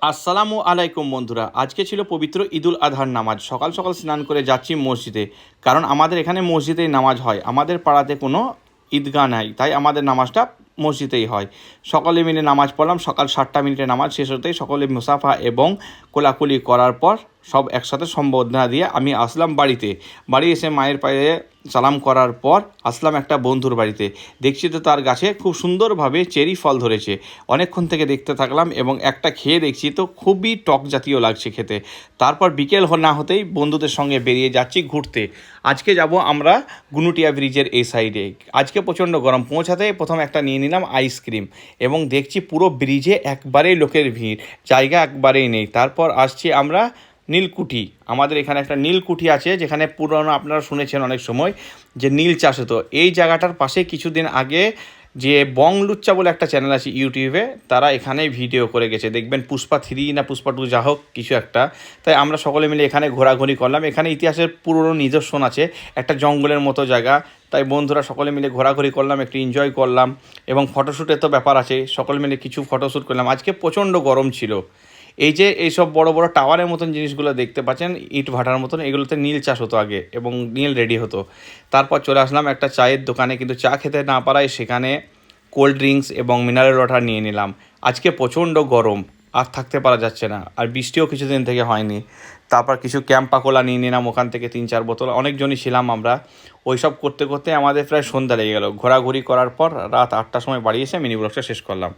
আসসালামু আলাইকুম বন্ধুরা, আজকে ছিল পবিত্র ঈদুল আজহার নামাজ। সকাল সকাল স্নান করে যাচ্ছি মসজিদে, কারণ আমাদের এখানে মসজিদেই নামাজ হয়। আমাদের পাড়াতে কোনো ঈদগাহ নাই, তাই আমাদের নামাজটা মসজিদেই হয়। সকলে মিলে নামাজ পড়লাম। সকাল 7টা মিনিটে নামাজ শেষ হতেই সকলে মুসাফা এবং কোলাকুলি করার পর সব একসাথে সম্বোধনা দিয়ে আমি আসলাম বাড়িতে। বাড়ি এসে মায়ের পায়ে সালাম করার পর আসলাম একটা বন্ধুর বাড়িতে। দেখছি তো তার গাছে খুব সুন্দরভাবে চেরি ফল ধরেছে। অনেকক্ষণ থেকে দেখতে থাকলাম এবং একটা খেয়ে দেখছি তো খুবই টক জাতীয় লাগছে খেতে। তারপর বিকেল না হতেই বন্ধুদের সঙ্গে বেরিয়ে যাচ্ছি ঘুরতে। আজকে যাব আমরা গুনুটিয়া ব্রিজের এই সাইডে। আজকে প্রচণ্ড গরম, পৌঁছাতে প্রথম একটা নিয়ে নিলাম আইসক্রিম এবং দেখছি পুরো ব্রিজে একবারেই লোকের ভিড়, জায়গা একবারেই নেই। তারপর আসছি আমরা নীলকুঠি। আমাদের এখানে একটা নীলকুঠি আছে, যেখানে পুরনো আপনারা শুনেছেন অনেক সময় যে নীল চাষ হতো। এই জায়গাটার পাশে কিছুদিন আগে যে বং লুচ্চা বলে একটা চ্যানেল আছে ইউটিউবে, তারা এখানে ভিডিও করে গেছে, দেখবেন পুষ্পা 3 না পুষ্পা 2 যা হোক কিছু একটা। তাই আমরা সকলে মিলে এখানে ঘোরাঘুরি করলাম। এখানে ইতিহাসের পুরনো নিদর্শন আছে, একটা জঙ্গলের মতো জায়গা। তাই বন্ধুরা সকলে মিলে ঘোরাঘুরি করলাম, একটু এনজয় করলাম এবং ফটোশ্যুটের তো ব্যাপার আছে, সকলে মিলে কিছু ফটোশ্যুট করলাম। আজকে প্রচণ্ড গরম ছিল। এই যে এইসব বড় বড় টাওয়ারের মতন জিনিসগুলো দেখতে পাচ্ছেন, ইট ভাটার মতন, এগুলোতে নীল চাষ হতো আগে এবং নীল রেডি হতো। তারপর চলে আসলাম একটা চায়ের দোকানে, কিন্তু চা খেতে না পারায় সেখানে কোল্ড ড্রিঙ্কস এবং মিনারেল ওয়াটার নিয়ে নিলাম। আজকে প্রচণ্ড গরম, আর থাকতে পারা যাচ্ছে না, আর বৃষ্টিও কিছুদিন থেকে হয়নি। তারপর কিছু ক্যাম্পা কোলা নিয়ে নিলাম ওখান থেকে 3-4 বোতল। অনেকজনই ছিলাম আমরা। ওই সব করতে করতে আমাদের প্রায় সন্ধ্যা লেগে গেল। ঘোরাঘুরি করার পর রাত 8টার সময় বাড়ি এসে মিনি ব্লগটা শেষ করলাম।